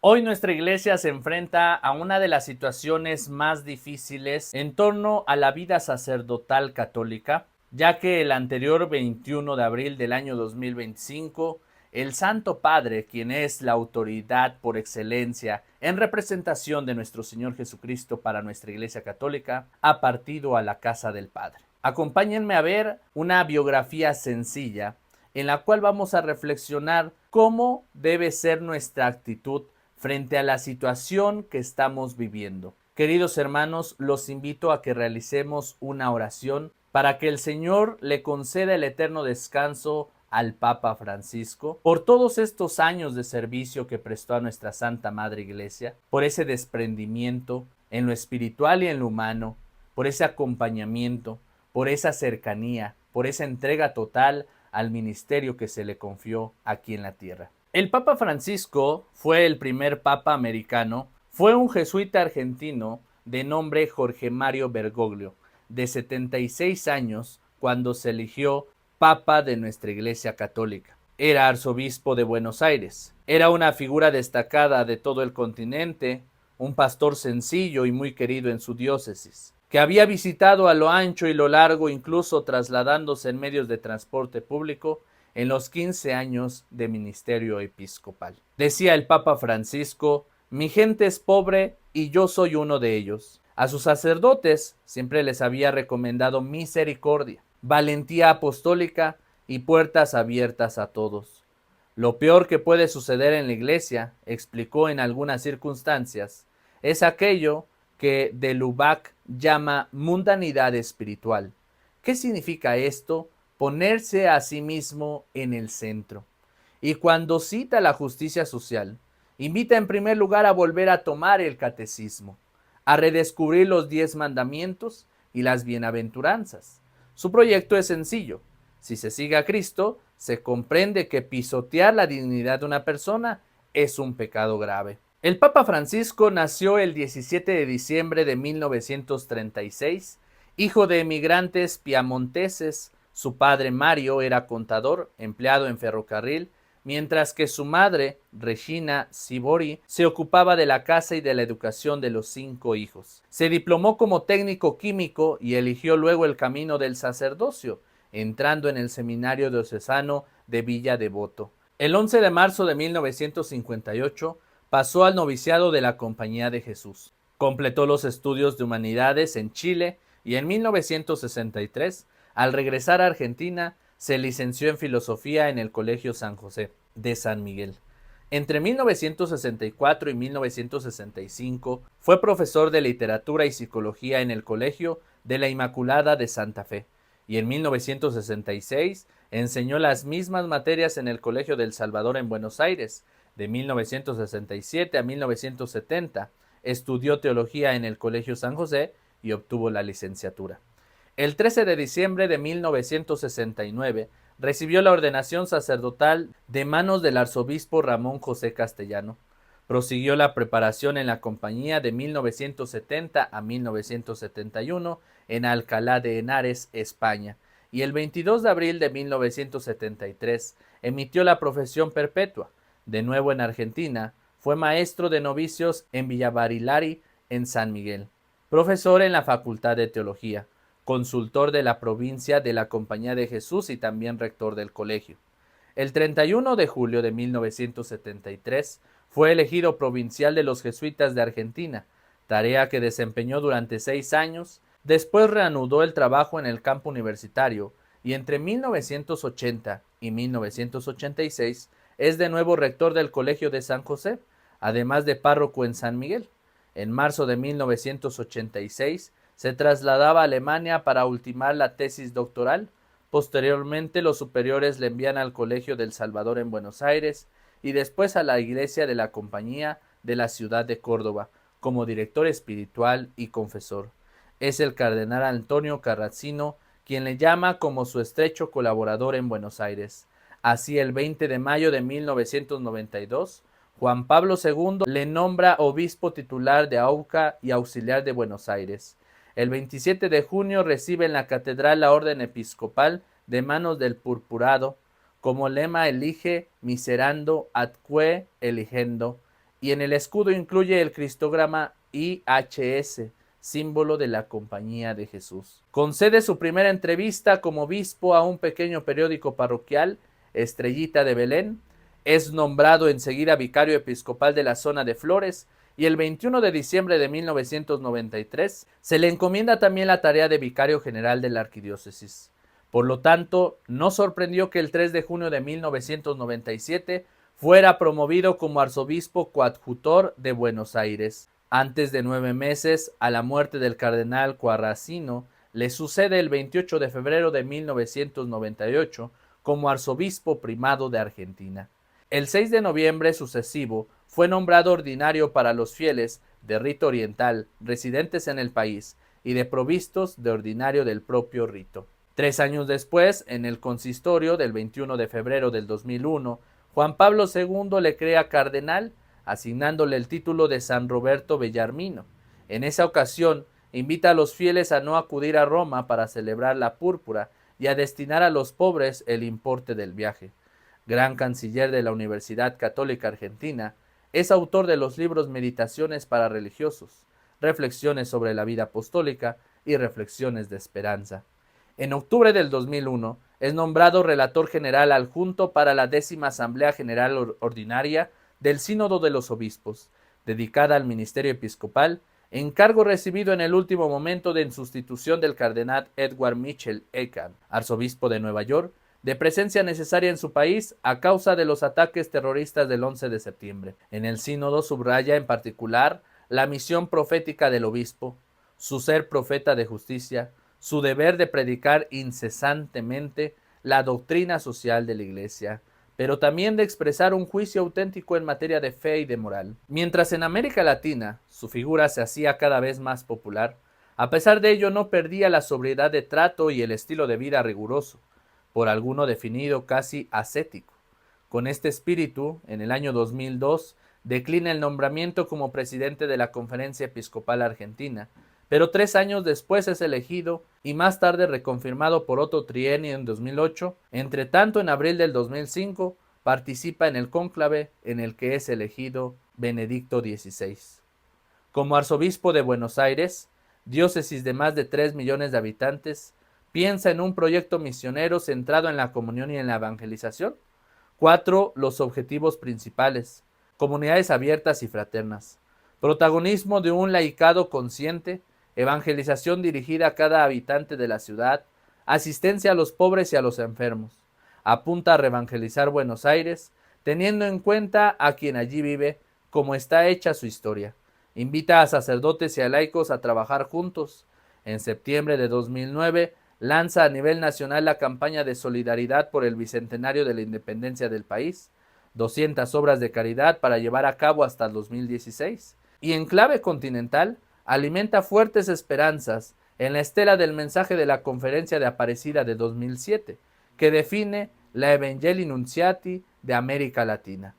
Hoy nuestra iglesia se enfrenta a una de las situaciones más difíciles en torno a la vida sacerdotal católica, ya que el anterior 21 de abril del año 2025, el Santo Padre, quien es la autoridad por excelencia en representación de nuestro Señor Jesucristo para nuestra iglesia católica, ha partido a la casa del Padre. Acompáñenme a ver una biografía sencilla en la cual vamos a reflexionar cómo debe ser nuestra actitud frente a la situación que estamos viviendo. Queridos hermanos, los invito a que realicemos una oración para que el Señor le conceda el eterno descanso al Papa Francisco por todos estos años de servicio que prestó a nuestra Santa Madre Iglesia, por ese desprendimiento en lo espiritual y en lo humano, por ese acompañamiento, por esa cercanía, por esa entrega total al ministerio que se le confió aquí en la tierra. El Papa Francisco fue el primer papa americano, fue un jesuita argentino de nombre Jorge Mario Bergoglio, de 76 años, cuando se eligió papa de nuestra Iglesia Católica. Era arzobispo de Buenos Aires, era una figura destacada de todo el continente, un pastor sencillo y muy querido en su diócesis, que había visitado a lo ancho y lo largo, incluso trasladándose en medios de transporte público, en los 15 años de ministerio episcopal. Decía el Papa Francisco: mi gente es pobre y yo soy uno de ellos. A sus sacerdotes siempre les había recomendado misericordia, valentía apostólica y puertas abiertas a todos. Lo peor que puede suceder en la iglesia, explicó en algunas circunstancias, es aquello que de Lubac llama mundanidad espiritual. ¿Qué significa esto? Ponerse a sí mismo en el centro. Y cuando cita la justicia social, invita en primer lugar a volver a tomar el catecismo, a redescubrir los 10 mandamientos y las bienaventuranzas. Su proyecto es sencillo. Si se sigue a Cristo, se comprende que pisotear la dignidad de una persona es un pecado grave. El Papa Francisco nació el 17 de diciembre de 1936, hijo de emigrantes piamonteses. Su padre Mario era contador, empleado en ferrocarril, mientras que su madre, Regina Sibori, se ocupaba de la casa y de la educación de los 5 hijos. Se diplomó como técnico químico y eligió luego el camino del sacerdocio, entrando en el seminario diocesano de Villa Devoto. El 11 de marzo de 1958 pasó al noviciado de la Compañía de Jesús. Completó los estudios de humanidades en Chile y en 1963, al regresar a Argentina, se licenció en filosofía en el Colegio San José de San Miguel. Entre 1964 y 1965 fue profesor de literatura y psicología en el Colegio de la Inmaculada de Santa Fe, y en 1966 enseñó las mismas materias en el Colegio del Salvador en Buenos Aires. De 1967 a 1970 estudió teología en el Colegio San José y obtuvo la licenciatura. El 13 de diciembre de 1969 recibió la ordenación sacerdotal de manos del arzobispo Ramón José Castellano. Prosiguió la preparación en la compañía de 1970 a 1971 en Alcalá de Henares, España, y el 22 de abril de 1973 emitió la profesión perpetua. De nuevo en Argentina, fue maestro de novicios en Villabarilari, en San Miguel, profesor en la Facultad de Teología, consultor de la provincia de la Compañía de Jesús y también rector del colegio. El 31 de julio de 1973 fue elegido provincial de los jesuitas de Argentina, tarea que desempeñó durante 6 años. Después reanudó el trabajo en el campo universitario y entre 1980 y 1986 es de nuevo rector del Colegio de San José, además de párroco en San Miguel. En marzo de 1986 se trasladaba a Alemania para ultimar la tesis doctoral. Posteriormente, los superiores le envían al Colegio del Salvador en Buenos Aires y después a la Iglesia de la Compañía de la ciudad de Córdoba como director espiritual y confesor. Es el cardenal Antonio Carracino quien le llama como su estrecho colaborador en Buenos Aires. Así, el 20 de mayo de 1992, Juan Pablo II le nombra obispo titular de Auca y auxiliar de Buenos Aires. El 27 de junio recibe en la catedral la orden episcopal de manos del purpurado. Como lema elige miserando atque eligendo, y en el escudo incluye el cristograma IHS, símbolo de la Compañía de Jesús. Concede su primera entrevista como obispo a un pequeño periódico parroquial, Estrellita de Belén. Es nombrado enseguida vicario episcopal de la zona de Flores y el 21 de diciembre de 1993 se le encomienda también la tarea de vicario general de la arquidiócesis. Por lo tanto, no sorprendió que el 3 de junio de 1997 fuera promovido como arzobispo coadjutor de Buenos Aires. Antes de 9 meses, a la muerte del cardenal Coarracino, le sucede el 28 de febrero de 1998 como arzobispo primado de Argentina. El 6 de noviembre sucesivo fue nombrado ordinario para los fieles de rito oriental residentes en el país y de provistos de ordinario del propio rito. 3 años después, en el consistorio del 21 de febrero del 2001, Juan Pablo II le crea cardenal, asignándole el título de San Roberto Bellarmino. En esa ocasión, invita a los fieles a no acudir a Roma para celebrar la púrpura y a destinar a los pobres el importe del viaje. Gran canciller de la Universidad Católica Argentina, es autor de los libros Meditaciones para religiosos, Reflexiones sobre la vida apostólica y Reflexiones de esperanza. En octubre del 2001 es nombrado relator general adjunto para la 10ª Asamblea General Ordinaria del Sínodo de los Obispos, dedicada al ministerio episcopal, encargo recibido en el último momento en sustitución del cardenal Edward Mitchell Egan, arzobispo de Nueva York, de presencia necesaria en su país a causa de los ataques terroristas del 11 de septiembre. En el sínodo subraya en particular la misión profética del obispo, su ser profeta de justicia, su deber de predicar incesantemente la doctrina social de la Iglesia, pero también de expresar un juicio auténtico en materia de fe y de moral. Mientras en América Latina su figura se hacía cada vez más popular, a pesar de ello no perdía la sobriedad de trato y el estilo de vida riguroso, por alguno definido casi ascético. Con este espíritu, en el año 2002, declina el nombramiento como presidente de la Conferencia Episcopal Argentina, pero 3 años después es elegido y más tarde reconfirmado por otro trienio en 2008. Entre tanto, en abril del 2005, participa en el cónclave en el que es elegido Benedicto XVI. Como arzobispo de Buenos Aires, diócesis de más de 3 millones de habitantes, piensa en un proyecto misionero centrado en la comunión y en la evangelización. 4. Los objetivos principales: comunidades abiertas y fraternas, protagonismo de un laicado consciente, evangelización dirigida a cada habitante de la ciudad, asistencia a los pobres y a los enfermos. Apunta a reevangelizar Buenos Aires, teniendo en cuenta a quien allí vive, como está hecha su historia. Invita a sacerdotes y a laicos a trabajar juntos. En septiembre de 2009, lanza a nivel nacional la campaña de solidaridad por el bicentenario de la independencia del país, 200 obras de caridad para llevar a cabo hasta el 2016. Y en clave continental, alimenta fuertes esperanzas en la estela del mensaje de la Conferencia de Aparecida de 2007, que define la Evangelii Nuntiati de América Latina.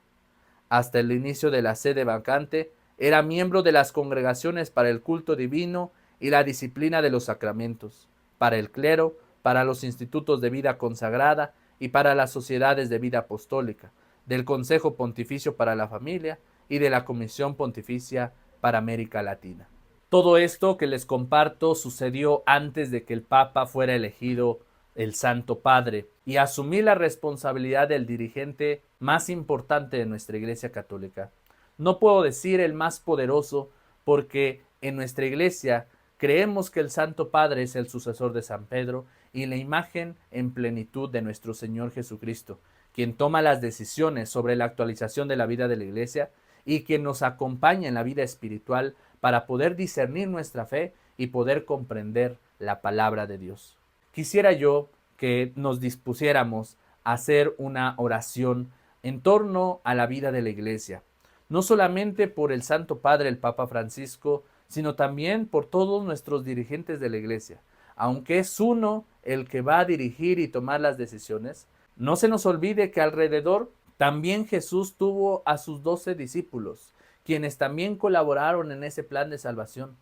Hasta el inicio de la sede vacante, era miembro de las congregaciones para el culto divino y la disciplina de los sacramentos, para el clero, para los institutos de vida consagrada y para las sociedades de vida apostólica, del Consejo Pontificio para la Familia y de la Comisión Pontificia para América Latina. Todo esto que les comparto sucedió antes de que el Papa fuera elegido el Santo Padre y asumí la responsabilidad del dirigente más importante de nuestra Iglesia Católica. No puedo decir el más poderoso porque en nuestra Iglesia creemos que el Santo Padre es el sucesor de San Pedro y la imagen en plenitud de nuestro Señor Jesucristo, quien toma las decisiones sobre la actualización de la vida de la Iglesia y quien nos acompaña en la vida espiritual para poder discernir nuestra fe y poder comprender la palabra de Dios. Quisiera yo que nos dispusiéramos a hacer una oración en torno a la vida de la Iglesia, no solamente por el Santo Padre, el Papa Francisco, sino también por todos nuestros dirigentes de la Iglesia. Aunque es uno el que va a dirigir y tomar las decisiones, no se nos olvide que alrededor también Jesús tuvo a sus 12 discípulos, quienes también colaboraron en ese plan de salvación.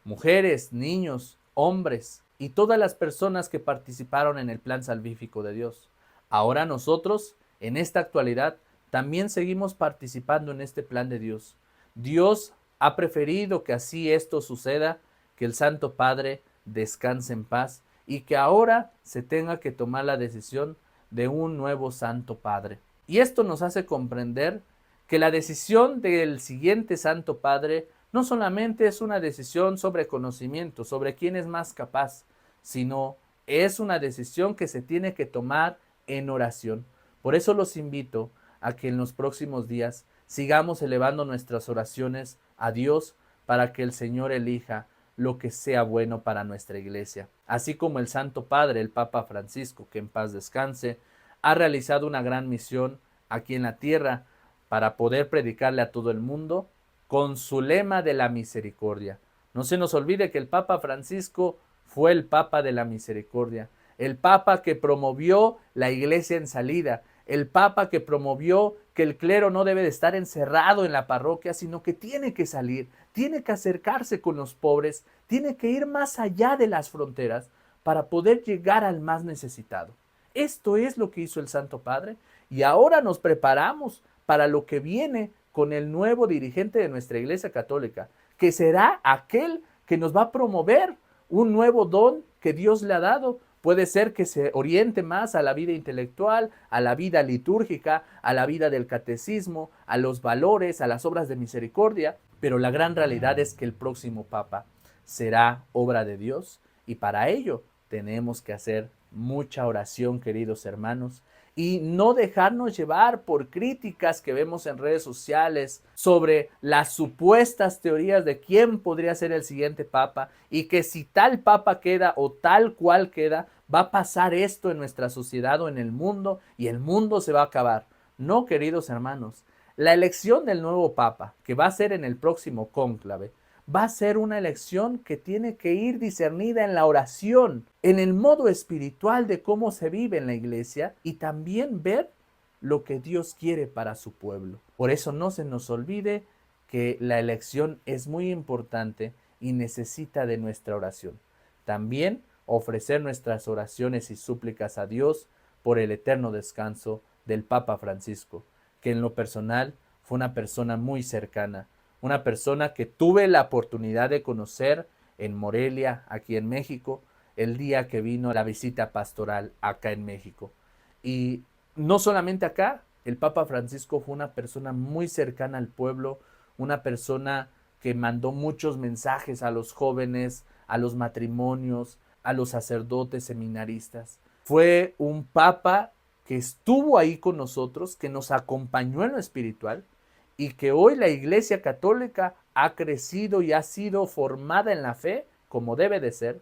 Mujeres, niños, hombres y todas las personas que participaron en el plan salvífico de Dios. Ahora nosotros, en esta actualidad, también seguimos participando en este plan de Dios. Dios ha preferido que así esto suceda, que el Santo Padre descanse en paz y que ahora se tenga que tomar la decisión de un nuevo Santo Padre. Y esto nos hace comprender que la decisión del siguiente Santo Padre no solamente es una decisión sobre conocimiento, sobre quién es más capaz, sino es una decisión que se tiene que tomar en oración. Por eso los invito a que en los próximos días sigamos elevando nuestras oraciones a Dios para que el Señor elija lo que sea bueno para nuestra iglesia. Así como el Santo Padre, el Papa Francisco, que en paz descanse, ha realizado una gran misión aquí en la tierra para poder predicarle a todo el mundo con su lema de la misericordia. No se nos olvide que el Papa Francisco fue el Papa de la misericordia, el Papa que promovió la iglesia en salida, el Papa que promovió que el clero no debe de estar encerrado en la parroquia, sino que tiene que salir, tiene que acercarse con los pobres, tiene que ir más allá de las fronteras para poder llegar al más necesitado. Esto es lo que hizo el Santo Padre y ahora nos preparamos para lo que viene con el nuevo dirigente de nuestra Iglesia Católica, que será aquel que nos va a promover un nuevo don que Dios le ha dado. Puede ser que se oriente más a la vida intelectual, a la vida litúrgica, a la vida del catecismo, a los valores, a las obras de misericordia, pero la gran realidad es que el próximo Papa será obra de Dios y para ello tenemos que hacer mucha oración, queridos hermanos, y no dejarnos llevar por críticas que vemos en redes sociales sobre las supuestas teorías de quién podría ser el siguiente papa y que si tal papa queda o tal cual queda, va a pasar esto en nuestra sociedad o en el mundo y el mundo se va a acabar. No, queridos hermanos, la elección del nuevo papa, que va a ser en el próximo cónclave, va a ser una elección que tiene que ir discernida en la oración, en el modo espiritual de cómo se vive en la iglesia y también ver lo que Dios quiere para su pueblo. Por eso no se nos olvide que la elección es muy importante y necesita de nuestra oración. También ofrecer nuestras oraciones y súplicas a Dios por el eterno descanso del Papa Francisco, que en lo personal fue una persona muy cercana, una persona que tuve la oportunidad de conocer en Morelia, aquí en México, el día que vino la visita pastoral acá en México. Y no solamente acá, el Papa Francisco fue una persona muy cercana al pueblo, una persona que mandó muchos mensajes a los jóvenes, a los matrimonios, a los sacerdotes seminaristas. Fue un papa que estuvo ahí con nosotros, que nos acompañó en lo espiritual y que hoy la Iglesia Católica ha crecido y ha sido formada en la fe como debe de ser.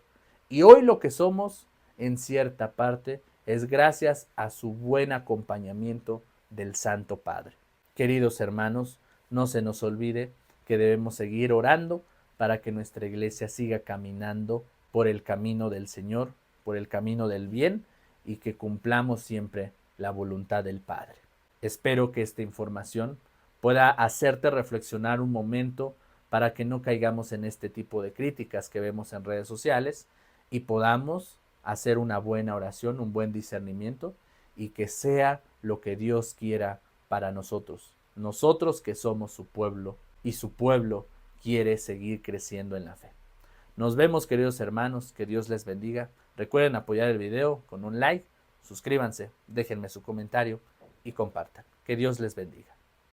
Y hoy lo que somos, en cierta parte, es gracias a su buen acompañamiento del Santo Padre. Queridos hermanos, no se nos olvide que debemos seguir orando para que nuestra iglesia siga caminando por el camino del Señor, por el camino del bien y que cumplamos siempre la voluntad del Padre. Espero que esta información pueda hacerte reflexionar un momento para que no caigamos en este tipo de críticas que vemos en redes sociales y podamos hacer una buena oración, un buen discernimiento y que sea lo que Dios quiera para nosotros. Nosotros que somos su pueblo y su pueblo quiere seguir creciendo en la fe. Nos vemos, queridos hermanos, que Dios les bendiga. Recuerden apoyar el video con un like, suscríbanse, déjenme su comentario y compartan. Que Dios les bendiga.